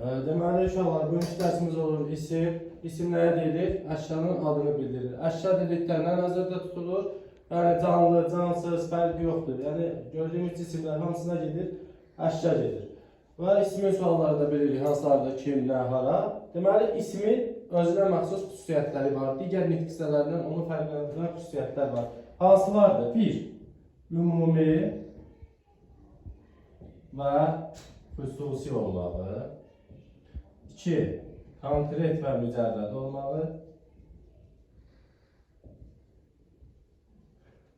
Deməli uşaqlar, bugünkü dərsimiz olur isim. İsim nəyə deyilir? Əşyanın adını bildirir. Əşya dediklərlə nəzərdə tutulur. Yəni canlı, cansız fərqi yoxdur. Yəni gördüyümüz cisimlər hamısına gedir? Əşya gedir. Və ismin sualları da bilirik, hansılarda, kim, nə, hara. Deməli, ismin özünə məxsus xüsusiyyətləri var. Digər nitq hissələrindən onu fərqləndirən xüsusiyyətlər var. Hansılardır? 1. Ümumi və xüsusi olmalı. 2. Konkret və mücərrəd olmalı.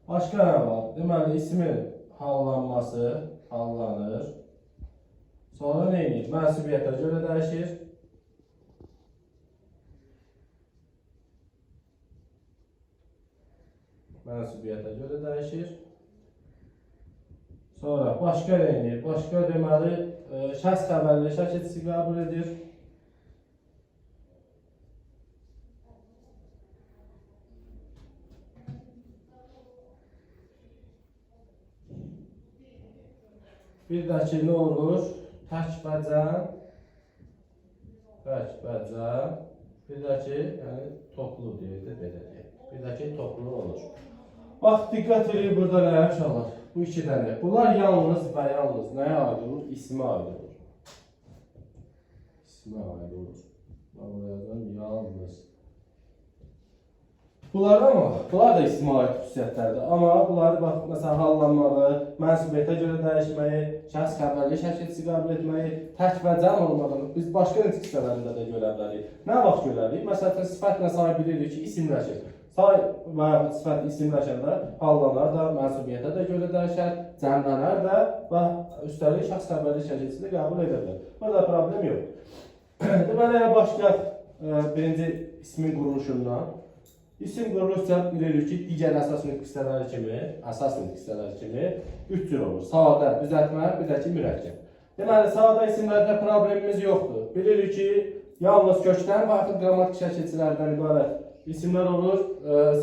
Başqa nə var? Deməli, ismin hallanması, hallanır. Sonra nə edir? Mənsubiyyətə görə dəyişir. Mənsubiyyətə görə dəyişir. Sonra başqa nə edir? Başqa deməli, şəxs xəbərli şəkilçisi qəbul edir. Bir də ki, nə olur? Tək və cəm. Tək və cəm. Bir də ki, yəni toplu deyildir, belə deyil. Bir də ki, toplu olur. Bax, diqqət edin burada nəyə uşaqlar? Bu iki dənə. Bunlar yalnız və yalnız nəyə aid olur? İsmə aid olur. İsmə aid olur. Buraya yazıram, yalnız. Bunlar da ismə aid xüsusiyyətlərdir. Amma bunları bax, məsələn, hallanmağı, mənsubiyyətə görə dəyişməyi, şəxs xəbərli şəkilçisi qəbul etməyi, tək və cəm olmadan biz başqa nitq hissələrində də görə bilərik. Nə vaxt görə bilərik? Məsələn, sifətlə say bilirik ki, isimləşir. Say və sifət isimləşəndə hallanar da, mənsubiyyətə də görə dəyişər, cəmlənər də və üstəlik şəxs xəbərli şəkilçisi də qəbul edə bilər. Burada problem yox. Deməli, başlayaq birinci ismin quruluşundan. İsim quruluşca bilirik ki, digər əsas nitq hissələri kimi 3 cür olur. Sadə, düzəltmə, bir də ki, mürəkkəb. Deməli, sadə isimlərdə problemimiz yoxdur. Bilirik ki, yalnız kökdən farklı qrammatik şəkilçilərdən ibarət isimlər olur,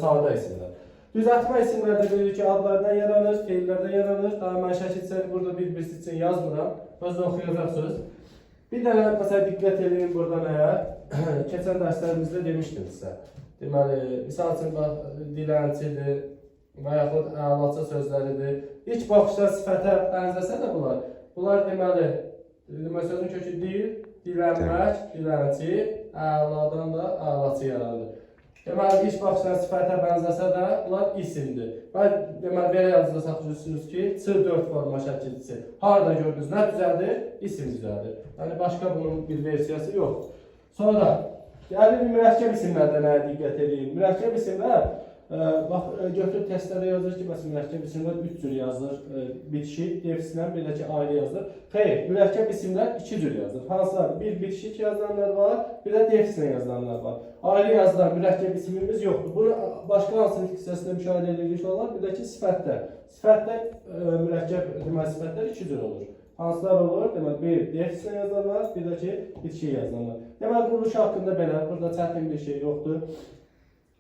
sadə isimlər. Düzəltmə isimlərdə bilirik ki, adlardan yaranır, feillərdən yaranır. Daha mən şəkilçiləri burada bir-birisi üçün yazmıram, özdə oxuyacaqsınız. Bir dənə, məsələn, diqqət edin burada nəyə? Keçən dərslərimizdə demişdim sizə. Deməli, misal üçün, dilənçidir və yaxud əlaçı sözləridir. İlk baxışda sifətə bənzəsə də bunlar. Bunlar deməli, sözün kökü dil, dilənmək, dilənçi, əladan da əlaçı yaranır. Deməli, ilk baxışdan sifətə bənzəsə də bunlar isimdir. Və deməli, belə yazıda saxlayırsınız ki, C4 forma şəkilçisi. Harada gördünüz, nə düzəldir? İsim düzəldir. Yəni, başqa bunun bir versiyası yoxdur. Sonra, gəlin, mürəkkəb isimlərdə nəyə diqqət edin? Mürəkkəb isimlər, bax, götür testlərdə yazır ki, məsələn, mürəkkəb isimlər 3 cür yazılır, bitişik, defisindən belə ki, ayrı yazılır. Xeyr, mürəkkəb isimlər 2 cür yazılır. Hansılar? Bir bitişik yazılanlar var, bir də defisindən yazılanlar var. Ayrı yazılan mürəkkəb isimimiz yoxdur. Bunu başqa hansı nitq hissəsində müşahidə edirik olar, bir də ki, sifətdə. Sifətdə mürəkkəb, deməli, sifətlər 2 cür olur. Hansılar olur? Deməli, bir defislə yazılanlar, bir də ki, bitişik yazılanlar. Deməli, quruluş haqqında belə, burada çətin bir şey yoxdur.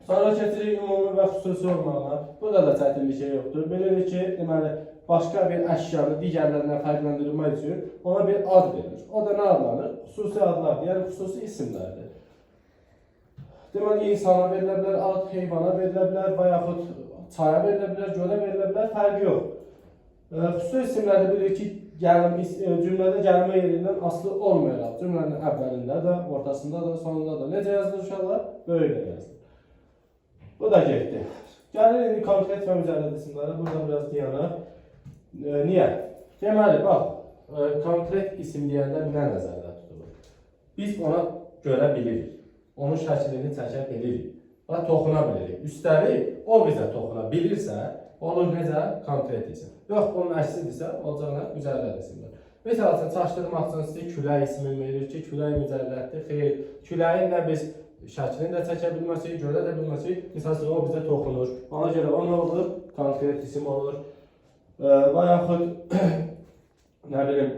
Sonra keçirik ümumi və xüsusi olmalar. Burada da çətin bir şey yoxdur. Bilirik ki, deməli, başqa bir əşyanı digərlərindən fərqləndirilmək üçün ona bir ad verilir. O da nə adlanır? Xüsusi adlardır, yəni xüsusi isimlərdir. Deməli, insana verilə bilər, ad, heyvana verilə bilər və yaxud çaya verilə bilər, gölə verilə bilər, fərqi yox. Xüsusi isimlərdə bilirik ki, cümlədə gəlmə yerindən asılı olmayaraq, cümlənin əvvəlində də, ortasında da, sonunda da. Necə yazılır uşaqlar? Böyle yazılır. Bu da getdi. Gəlir indi konkret və mücərrəd isimlərə, burada biraz dayanaq. Niyə? Deməli, bax, konkret isim deyəndə nə nəzərdə tutulur? Biz ona görə bilirik, onun şəklini çəkə bilirik və toxuna bilirik. Üstəlik, o bizə toxuna bilirsə, olur necə? Konkret isim. Yox, bunun əksidirsə, olacaqlar mücərrəd isimlər. Məsəl üçün, çaşdırmaq üçün sizə külək ismini verir ki, külək mücərrəddir. Xeyr, küləyin də biz şəklini də çəkə bilməsik, görə də bilməsik. Misal üçün, o bizə toxunur. Ona görə o nə olur? Konkret isim olur. Və yaxud, nə bilim,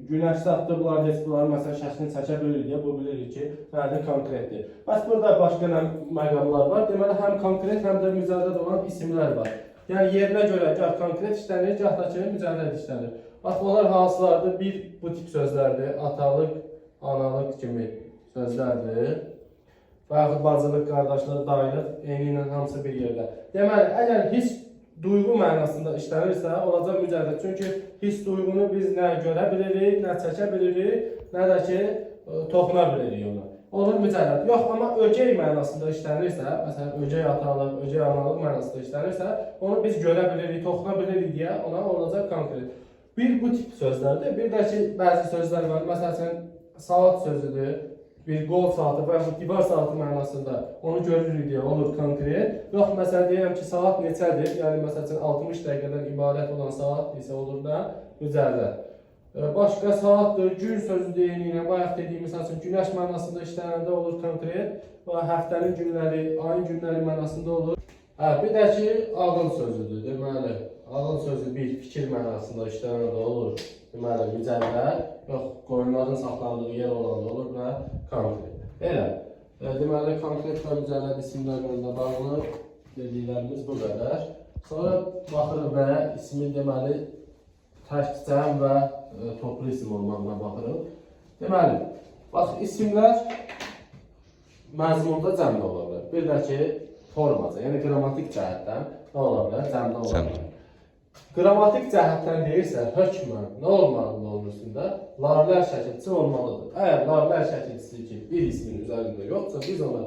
günəş saatda bunların heç bunların məsələn şəklini çəkə bilirik deyə, bu bilirik ki, nədir? Konkretdir. Bəs burada başqa nə məqamlar var? Deməli, həm konkret, həm də mücərrəd olan isimlər var. Yəni, yerinə görə gah konkret işlənir, gah da ki, mücərrəd işlənir. Bax, onlar hansılardır? Bir, bu tip sözlərdir. Atalıq, analıq kimi sözlərdir. Və yaxud bacılıq, qardaşlıq, dayılıq eyni ilə hamısı bir yerdə. Deməli, əgər hiss duyğu mənasında işlənirsə, olacaq mücərrəd. Çünki hiss duyğunu biz nə görə bilirik, nə çəkə bilirik, nə də ki, toxuna bilirik ona. Olur mücərrəd. Yox, amma ögey mənasında işlənirsə, məsələn, ögey atalıq, ögey analıq mənasında işlənirsə, onu biz görə bilirik, toxuna bilirik deyə ona olacaq konkret. Bir bu tip sözlərdir. Bir də ki, bəzi sözlər var. Məsələn, saat sözüdür. Bir qol saatı və yaxud divar saatı mənasında onu görürük deyə olur konkret. Yox, məsələn, deyirəm ki, saat neçədir? Yəni, məsələn, 60 dəqiqədən ibarət olan saat isə olur da mücərrəd. Başqa saatdır, gün sözü deyiliyinə, bayaq dediyimiz, məsələn, günəş mənasında işlənəndə olur konkret və həftənin günləri, ayın günləri mənasında olur. Bir də ki, ağıl sözüdür, deməli, ağıl sözü bir fikir mənasında işlənəndə olur, deməli, mücərrəd, yox, qoyunların saxlandığı yer olanda olur və konkret. Elə, deməli, konkret və mücərrəd isimlərlə bağlı dediklərimiz bu qədər. Sonra baxırıq və ismi, deməli, tək cəm və toplu isim olmağına baxırıq. Deməli, bax, isimlər məzmunda cəmdə ola bilər. Bir də ki, formaca, yəni qrammatik cəhətdən nə ola bilər? Cəmdə ola bilər. Qrammatik cəhətdən deyirsə, hökmən nə olmalıdır onun üstündə? Larlər şəkilçisi olmalıdır. Əgər larlər şəkilçisi ki, bir ismin üzərində yoxsa, biz ona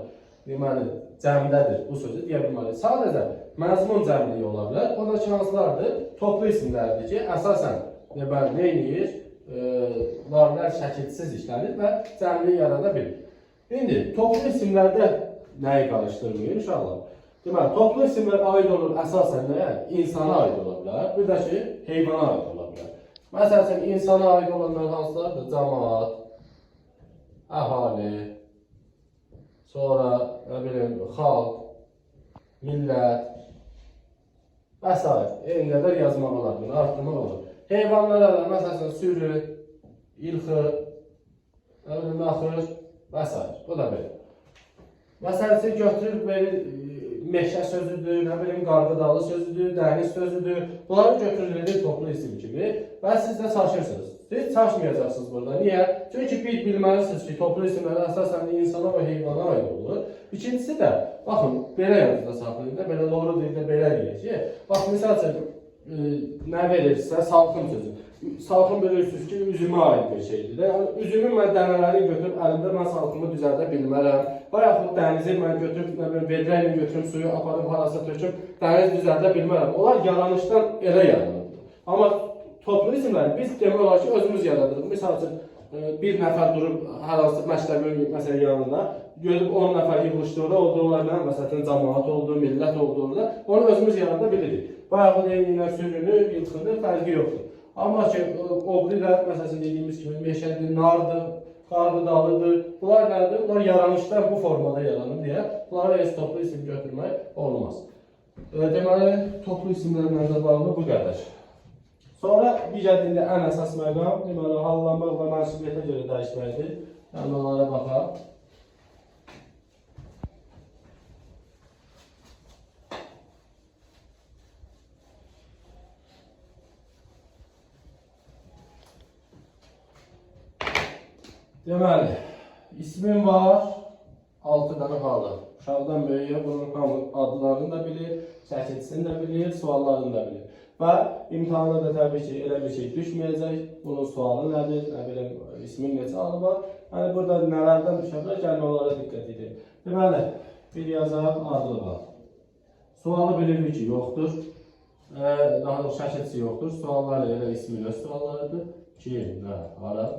deməli, cəmdədir bu sözü deyə bilməliyik. Sadəcə məzmun cəmliyi ola bilər. O da ki, hansılardır? Toplu isimlərdir ki, əsasən deməli, nə edir? Larlər şəkilsiz işlənir və cəmliyi yarada bilir. İndi, toplu isimlərdə nəyi qarışdırmıyor inşallah? Deməli, toplu isimlər aid olur əsasən nəyə? İnsana aid ola bilər, bir də ki, heyvana aid ola bilər. Məsələn, insana aid olanlar hansılardır? Cəmaat, əhali, sonra, nə bilim, xalq, millət və s. Eyni qədər yazmaq olar, artırmaq olur. Heyvanlara da, məsələn, sürü, ilxı, naxır və s. Bu da belə. Məsələn, götürür, meşə sözüdür, nə bilim, qarğıdalı sözüdür, dəniz sözüdür. Bunları götürülür toplu isim kimi və siz də çaşırsınız. Siz çaşmayacaqsınız burada. Niyə? Çünki bilməlisiniz ki, toplu isimlər əsasən insana və heyvana aid olur. İkincisi də, baxın, belə yazıda saxlayın da, belə doğru deyil də belə deyək ki, bax, misal üçün, nə verirsə, salxım sözü. Salxım bilirsiniz ki, üzümə aid bir şeydir. Yəni, üzümün mən dənələrini götürüb, əlimdə mən salxımı düzəldə bilmərəm. Və yaxud dənizi mən götürüb, vedrə ilə götürüb, suyu aparıb, harasa töküb, dəniz düzəldə bilmərəm. Onlar yaranışdan elə yaranır. Amma toplu isimləri biz demək olar ki, özümüz yaradırıq. Misal üçün, bir nəfər durub, hər hansı məktəbin məsələn yanında, görüb 10 nəfər yığılışdırır, onlarla, məsələn, cəmaat oldu, millət oldu, onu özümüz yarada bilirik. Və yaxud eynilə sürünü, ilxını, fərqi yoxdur. Amma ki, o birilər, məsələn, dediyimiz kimi, meşədir, nardır, qarğıdalıdır. Bunlar nədir? Bunlar yaranışdan bu formada yaranır deyə, bunlara heç toplu isim götürmək olmaz. Deməli, toplu isimlərlə də bağlı bu qədər. Sonra digər dildə ən əsas məqam, deməli, hallanmaq və mənsubiyyətə görə dəyişməkdir. Yəni, onlara baxaq. Deməli, ismin var, 6 dənə halı. Uşaqdan böyüyə bunun hamı adlarını da bilir, şəkilçisini də bilir, suallarını da bilir. Və imtihanda da təbii ki, elə bir şey düşməyəcək. Bunun sualı nədir, nə bilim, ismin neçə halı var. Yəni, burada nələrdən düşə bilər, gəlmə onlara diqqət edin. Deməli, bir yazaq, adlı var. Sualı bilirik ki, yoxdur. Daha doğrusu şəkilçisi yoxdur. Sualları elə ismin öz suallarıdır. Kim, nə, hara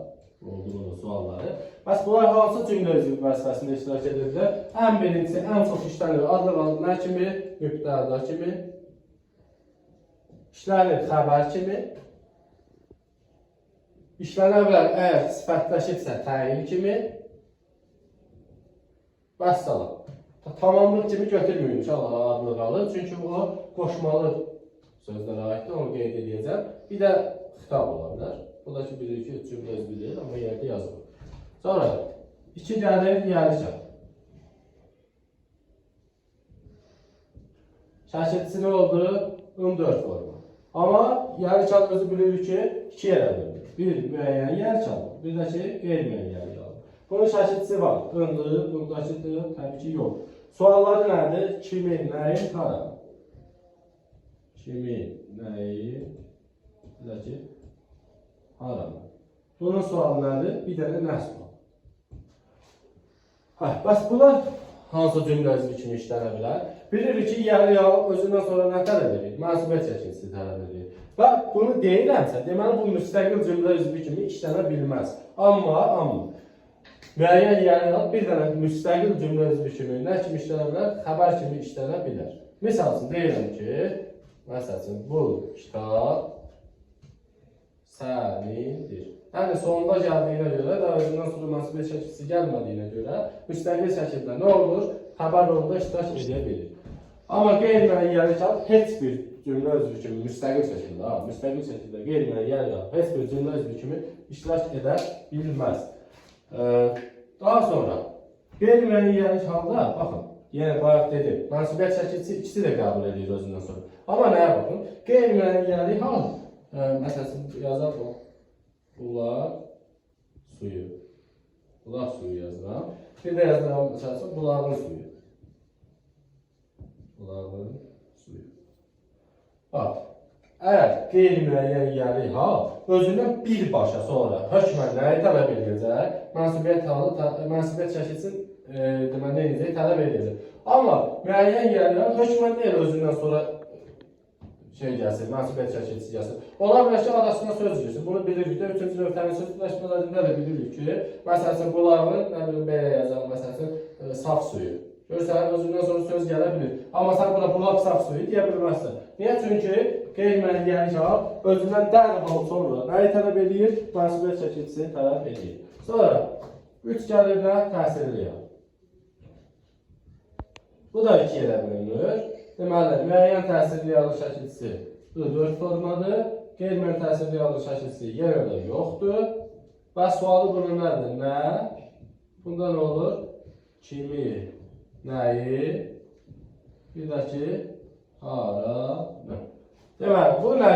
olduğunu sualları. Bəs bunlar hansı cümlə üzvü vəzifəsində iştirak edirlər? Ən birincisi, ən çox işlənir adlı qalır nə kimi? Mübtəda kimi. İşlənir xəbər kimi. İşlənə bilər əgər sifətləşibsə təyin kimi. Vəssalam. Tamamlıq kimi götürmüyor inşallah adlı qalır. Çünki o qoşmalı sözlərə aiddir, onu qeyd edəcəm. Bir də xitab ola bilər. Bu da ki, bilir ki, cümlə özü deyil, amma yerdə yazılır. Sonra, 2 gəlir yerlikən. Şəkilçisi nə oldu? 14 forma. Amma yerlikən özü bilir ki, 2 yerə bölünür. bir müəyyən yer çalır, bir də ki, qeyri-müəyyən yer çalır. Bunun şəkilçisi var. Önlü, bundakıdır, təbii ki, yox. Sualları nədir? Kimi, nəyi, hara? Kimi, nəyi, bir də ki, hara? Bunun sualı nədir? Bir dənə nə sual? Bəs bunlar hansı cümlə üzvü kimi işlənə bilər? Bilirik ki, yəni ya özündən sonra nə tələb edir? Mənsubiyyət çəkilisi tələb edir. Və bunu deyirəmsə, deməli bu müstəqil cümlə üzvü kimi işlənə bilməz. Amma müəyyən yəni bir dənə müstəqil cümlə üzvü kimi nə kimi işlənə bilər? Xəbər kimi işlənə bilər. Misal üçün deyirəm ki, məsəl üçün bu kitab sənindir. Yəni sonunda gəldiyinə görə də özündən sonra mənsubiyyət çəkilisi gəlmədiyinə görə müstəqil şəkildə nə olur? Xəbər rolunda iştirak edə bilir. Amma qeyri-müəyyən yer heç bir cümlə üzvü kimi müstəqil şəkildə qeyri-müəyyən yer heç bir cümlə üzvü kimi iştirak edə bilməz. Daha sonra qeyri-müəyyən yer halda baxın, yenə bayaq dedim, mənsubiyyət çəkilisi ikisi də qəbul edir özündən sonra. Amma nəyə baxın? Qeyri-müəyyən yer hal məsələn yazaq o. Bulaq suyu. Bulaq suyu yazıram. Bir də yazıram məsələn bulağın suyu. Bulağın suyu. Bax, əgər qeyri-müəyyən yeri hal özündən birbaşa sonra hökmən nəyi tələb edəcək? Mənsubiyyət çəkilisini deməli necə tələb edəcək. Amma müəyyən yeri hökmən deyil özündən sonra gəlsin, mənsubiyyət çəkilisi gəlsin. Ola bilər ki, arasına söz girsin. Bunu bilirik də, 3-cü növtənin sözləşmələrində də bilirik ki, məsələn, bulağın, belə yazalım, məsələn, saf suyu. Görürsən, özündən sonra söz gələ bilir. Amma sən buna bulaq saf suyu deyə bilməzsən. Niyə? Çünki qeyri-müəyyən yer özündən dərhal sonra nəyi tələb edir? Mənsubiyyət çəkilisini tələb edir. Sonra, 3 gəlir nə? Təsirli yer. Bu da 2 yerə bölünür. Deməli, müəyyən təsirli yağlı şəkilçisi I4 formadır, qeyri-müəyyən təsirli yağlı şəkilçisi yenə də yoxdur. Və sualı bunun nədir? Nə? Bunda nə olur? Kimi, nəyi, bir də ki, hara, nə? Deməli, bu nə?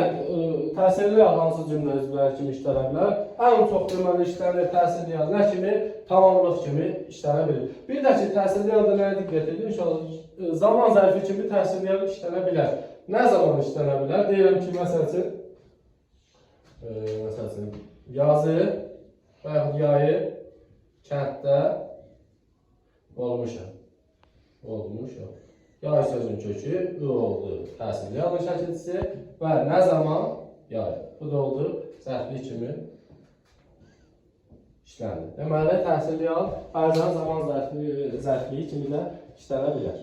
Təsirli yağlı hansı cümlə üzvləri kimi işlənə bilər? Ən çox deməli işlənir təsirli yağlı nə kimi? Tamamlıq kimi işlənə bilir. Bir də ki, təsirli yağda nəyə diqqət edin? İnşallah zaman zərfi kimi təsirli yağ işlənə bilər. Nə zaman işlənə bilər? Deyirəm ki, məsəl üçün, yazı və yaxud yayı kənddə olmuşam. Yay sözün kökü I oldu təsirli yağlı şəkilçisi və nə zaman yay. Bu da oldu zərfli kimi işlənir. Deməli, təsirli yağ hər zaman zərfliyi kimi də işlənə bilər.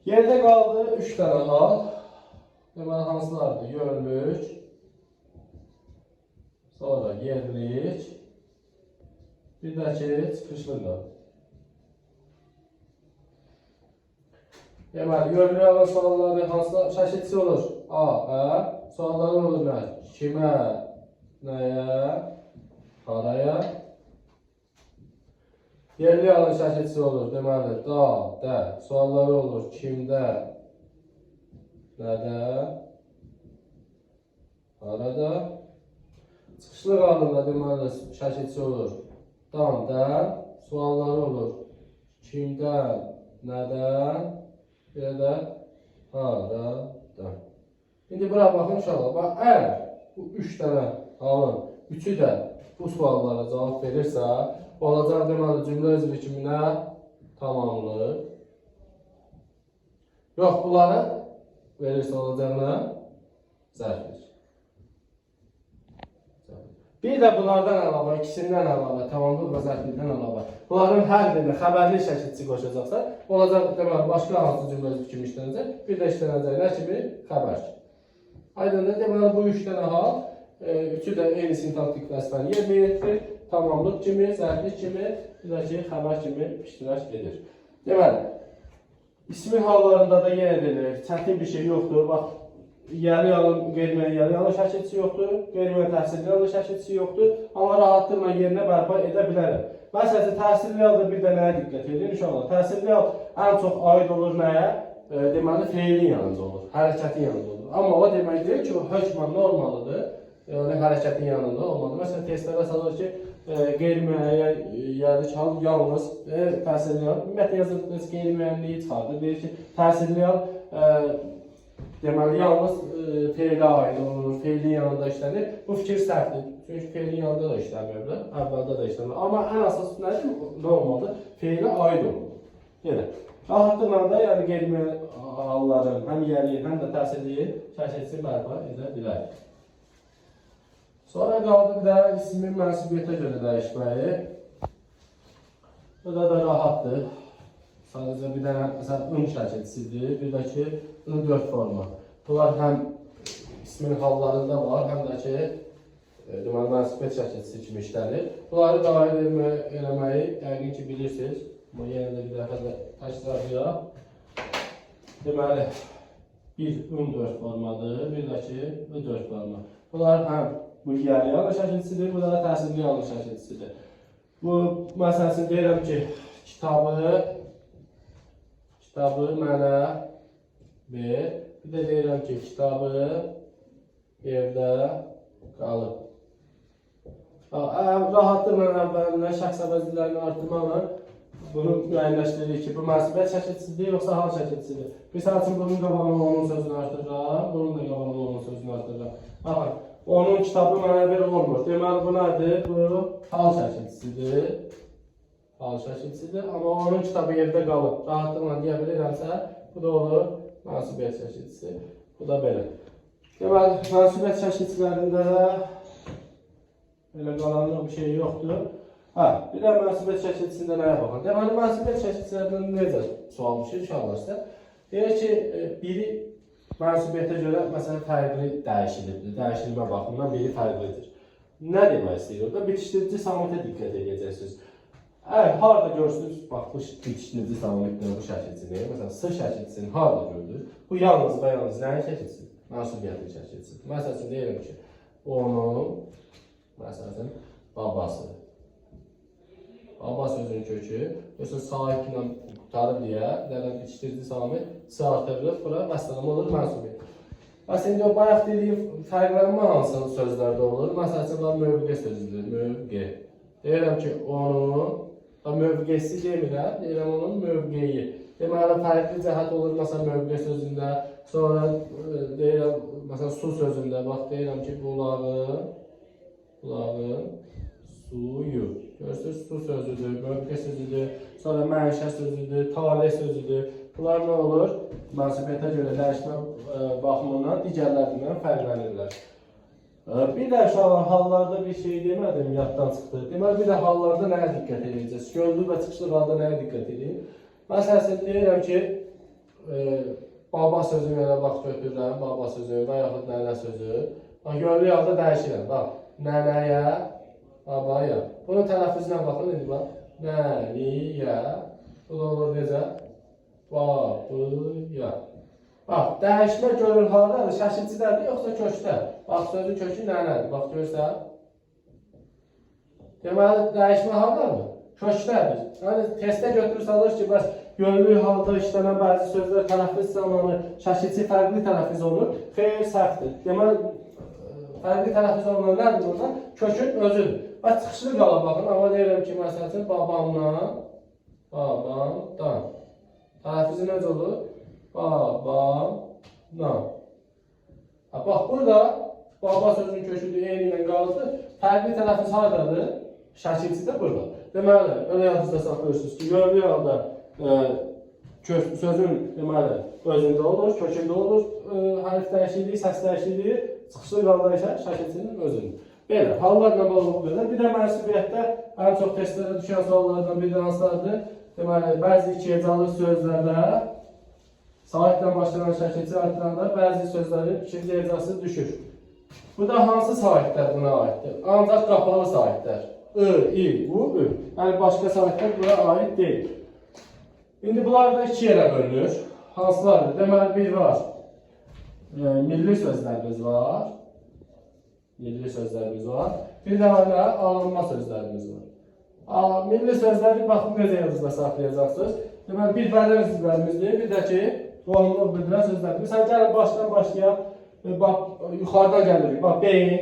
Yerdə qaldı 3 dənə hal. Deməli, hansılardır? Yönlük, sonra yerlik, bir də ki, çıxışlıqdır. Deməli, yönlük olan sualları hansılar? Şəkilçisi olur. A, ə. Sualları olur nə? Kimə, nəyə, haraya. Yerli alan şəkilçisi olur. Deməli, da, də. Sualları olur. Kimdə, nədə, harada. Çıxışlıq halında deməli şəkilçisi olur. Dan, dən. Sualları olur. Kimdən, nədən, bir də haradan. İndi bura baxın uşaqlar. Bax, əgər bu 3 dənə halın 3-ü də bu suallara cavab verirsə, olacaq deməli cümlə üzvü kimi nə? Tamamlıq. Yox, bunları verirsə olacaq nə? Zərfdir. Bir də bunlardan əlavə, ikisindən əlavə, tamamlıq və zərflikdən əlavə. Bunların hər birində xəbərli şəkilçisi qoşacaqsa, olacaq deməli başqa hansı cümlə üzvü kimi işlənəcək, bir də işlənəcək nə kimi? Xəbər kimi. Aydındır, deməli bu 3 dənə hal, 3-ü də eyni sintaktik vəzifəni yerinə yetirir. Tamamlıq kimi, zərflik kimi, bir də ki, xəbər kimi iştirak edir. Deməli, ismi hallarında da yenə deyilir, çətin bir şey yoxdur. Bax, yəli alın, qeyri-müəyyən yəli şəkilçisi yoxdur, qeyri-müəyyən təsirli yəli şəkilçisi yoxdur, amma rahatlıqla yerinə bərpa edə bilərəm. Məsələn, təsirli yəldə bir də nəyə diqqət edin? İnşallah, təsirli yəl ən çox aid olur nəyə? Deməli, feilin yanında olur, hərəkətin yanında olur. Amma o demək deyil ki, o hökmən normalıdır. yəni hərəkətin yanında olmalı. Məsələn, testlərə salır ki, qeyri-müəyyən yerdəki hal yalnız təsirli hal. Ümumiyyətlə yazıldığı qeyri-müəyyənliyi çıxardır. Deyir ki, təsirli hal deməli, yalnız feilə aid olur, feilin yanında işlənir. Bu fikir səhvdir. Çünki feilin yanında da işləmir, əvvəldə da işləmir. Amma ən əsas nədir? Normaldır, feilə aid olur. Yəni, rahatlıqla da yəni qeyri-müəyyən halların həm yəliyi, həm də təsirliyi şəkilçisi bərpa edə bilər. Sonra qaldı bir də ismin mənsubiyyətə görə dəyişməyi. Bu da rahatdır. Sadəcə bir dənə məsələn şəkilçisidir, bir də ki, 4 forma. Bunlar həm ismin hallarında var, həm də ki, deməli mənsubiyyət şəkilçisi kimi işlənir. Bunları dair eləməyi yəqin ki, bilirsiniz. Amma yenə də bir dəfə də təkrarlayaq. Deməli, bir 4 formadır, bir də ki, 4 forma. Bunlar həm bu yəli yanlış şəkilçisidir, bu da təsirli yanlış şəkilçisidir. Bu məsələsini deyirəm ki, kitabı mənə ver. Bir də deyirəm ki, kitabı evdə qalıb. Rahatlıqla əvvəlinə şəxs əvəzliklərini artırmaqla bunu müəyyənləşdiririk ki, bu mənsubiyyət şəkilçisidir, yoxsa hal şəkilçisidir. Misal üçün, bunun qabağına onun sözünü artırıram, bunun da qabağına onun sözünü artırıram. Baxın, onun kitabı mənə ver olmur. Deməli, bu nədir? Bu hal şəkilçisidir. Hal şəkilçisidir, amma onun kitabı evdə qalıb. Rahatlıqla deyə bilirəmsə, bu da olur mənsubiyyət şəkilçisi. Bu da belə. Deməli, mənsubiyyət şəkilçilərində elə qalanlıq bir şey yoxdur. Bir də mənsubiyyət şəkilçisində nəyə baxın? Deməli, mənsubiyyət şəkilçilərdən necə sual düşür inşallah sizə? Deyək ki, biri mənsubiyyətə görə məsələn fərqli dəyişilirdir. Dəyişilmə baxımından biri fərqlidir. Nə demək istəyir orada? Bitişdirici samitə diqqət edəcəksiniz. Harada görürsünüz, bax, bu bitişdirici samitlə bu şəkilçini, məsələn, S şəkilçisini harada görülür? Bu yalnız və yalnız nəyin şəkilçisidir? Mənsubiyyətin şəkilçisidir. Məsəl üçün, deyirəm ki, onun, məsələn, babası. Baba sözünün kökü, yoxsa sahiblə qutarıb deyə, nədən bitişdirici samit S artırılır, bura bəstələm olur mənsubiyyət. Məsələn, indi o bayaq dediyim fərqlənmə hansı sözlərdə olur? Məsələn, mövqe sözüdür, mövqe. Deyirəm ki, onun mövqesi demirəm, deyirəm onun mövqeyi. Deməli, fərqli cəhət olur, məsələn, mövqe sözündə, sonra deyirəm, məsələn, su sözündə, bax, deyirəm ki, bulağın, suyu. Görürsünüz, su sözüdür, mövqe sözüdür, sonra mənşə sözüdür, talih sözüdür. Bunlar nə olur? Mənsubiyyətə görə dəyişmə baxımından digərlərindən fərqlənirlər. Bir də uşaqlar, hallarda bir şey demədim, yaddan çıxdı. Deməli, bir də hallarda nəyə diqqət edəcəksiniz? Gördük və çıxışlı halda nəyə diqqət edin? Məsələn, deyirəm ki, baba sözünü elə bax götürürəm, baba sözü və yaxud nənə sözü. Gördük halda dəyişirəm, bax, nənəyə, babaya. Bunun tələffüzünə baxın, indi bax, nəniyə, bu da olur necə? Babıya. Bax, dəyişmə görür haradadır, şəkilçidədir, yoxsa kökdə? Bax, sözün kökü nənədir, bax, görürsən? Deməli, dəyişmə haradadır? Kökdədir. Yəni, testə götürürsə alır ki, bəs, görülür halda işlənən bəzi sözlər tələffüz zamanı şəkilçi fərqli tələffüz olur, xeyr, səhvdir. Deməli, fərqli tələffüz olunur, nədir burada? Kökün özüdür. Və çıxışlı qala baxın, amma deyirəm ki, məsəl üçün, babamdan. Tələffüzü necə olur? Babamdan. Bax, burada baba sözünün köküdür, eyni ilə qalıbdır. Fərqli tələffüz haradadır? Şəkilçi də burada. Deməli, öyle yadınızda saxlayırsınız ki, görülür halda sözün deməli, özündə olur, kökündə olur, hərf dəyişikliyi, səs dəyişikliyi, çıxışlı qalda isə şəkilçinin özüdür. Belə, hallarla bağlı bu qədər. Bir də mənsubiyyətdə ən çox testlərə düşən suallardan bir hansılardır? Deməli, bəzi ikiyecalı sözlərdə sahibdən başlanan şəkilçi artıranda bəzi sözlərin ikinci ecası düşür. Bu da hansı sahiblər buna aiddir? Ancaq qapalı sahiblər. I, U, Ü. Yəni, başqa sahiblər buna aid deyil. İndi bunlar da iki yerə bölünür. Hansılardır? Deməli, bir var. Milli sözlərimiz var. Milli sözlərimiz var. Bir də hala alınma sözlərimiz var. Milli sözləri baxın necə yazıda saxlayacaqsınız. Deməli, bir vədə sözlərimizdir, bir də ki, qohumluq bildirən sözlərdir. Məsələn, gəlin başdan başlayaq, yuxarıdan gəlirik. Bax, beyin,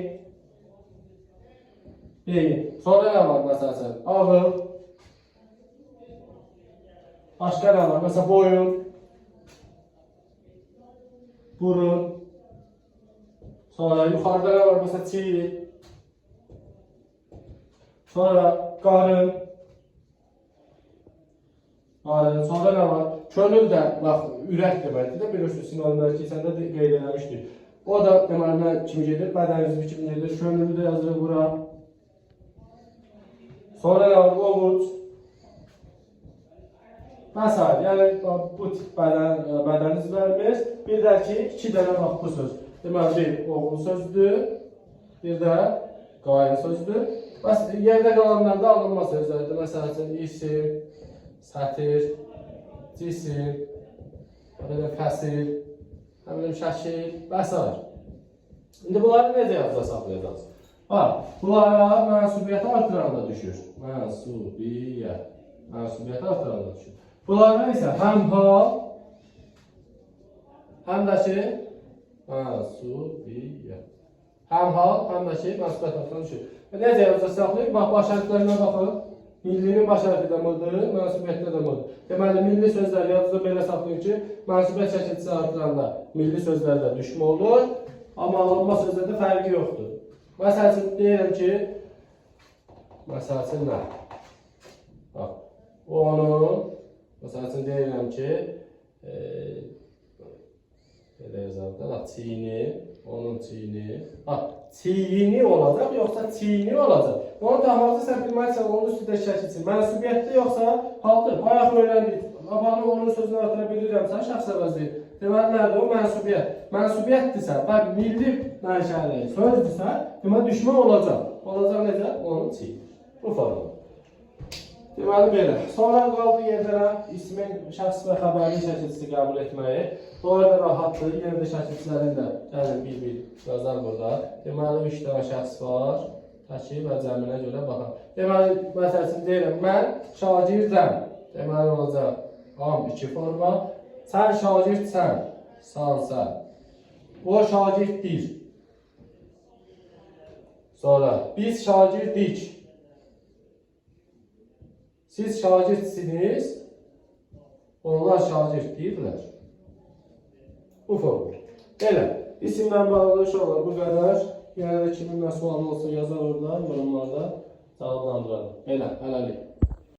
Beyin. Sonra ne var mesela? Ağıl. Başka ne var? Mesela boyun. Burun. Sonra yukarıda ne var? Mesela çiğ. Sonra karın. Sonra ne var? Könül də, bax, ürək deməkdir də, bilirsiniz, sinonimlər keçəndə də qeyd eləmişdik. O da deməli nə kimi gedir? Bədən üzvü kimi gedir. Könüllü də yazırıq bura. Sonra nə var? Ovuc. Məsəl, yəni bu tip bədən üzvlərimiz. Bir də ki, 2 dənə bax bu söz. Deməli, bir oğul sözdür, bir də qayın sözdür. Yerdə qalanlar da alınma sözlərdir. Məsələn, isim, sətir, cisim, fəsil, şəkil və s. İndi bunları necə yazıda saxlayacağız? Bunlara mənsubiyyəti artıranda düşür. Mənsubiyyəti artıranda düşür. Bunlara isə həm hal, həm də ki, mənsubiyyət. Həm hal, həm də ki, mənsubiyyət artıranda düşür. Necə yazıda saxlayıq? Bax, baş hərflərinə baxın. Millinin baş hərfi də mıdır, mənsubiyyətdə də mıdır. Deməli, milli sözlər yazıda belə saxlayın ki, mənsubiyyət şəkilçisi artıranda milli sözlərdə düşmə olur, amma alınma sözlərdə fərqi yoxdur. Məsəl üçün, deyirəm ki, məsəl üçün nə? Bax, onun, məsəl üçün deyirəm ki, belə yazardı da, çiyini, onun çiyini, çiyini olacaq, yoxsa çiyini olacaq. Onu daxildə sən bilməliysən, onun üstündə şəkilçi. Mənsubiyyətli yoxsa haldır. Bayaq öyrəndik. Abanı onun sözünü artıra bilirəmsən, şəxs əvəzliyir. Deməli, nədir o? Mənsubiyyət. Mənsubiyyətdirsə və milli mənşəli sözdürsə, deməli, düşmə olacaq. Olacaq necə? Onun çiyini. Bu formada. Deməli, belə. Sonra qaldı yerdə ismin şəxs və xəbərli şəkilçisi qəbul etməyi. Bu arada rahatdır. Yerdə şəkilçilərin də gəlin bir yazar burada. Deməli, 3 dənə şəxs var. Təki və cəminə görə baxın. Deməli, məsəl üçün deyirəm, mən şagirdəm. Deməli, olacaq am 2 forma. Sən şagirdsən, sansan. O şagirdir. Sonra, biz şagirdik. Siz şagirdsiniz, onlar şagirdirlər. Bu forma. Elə, isimlə bağlı olur bu qədər. Yəni də kimin nə sualı olsa yazar orada, yorumlarda cavablandıralım. Elə, hələlik.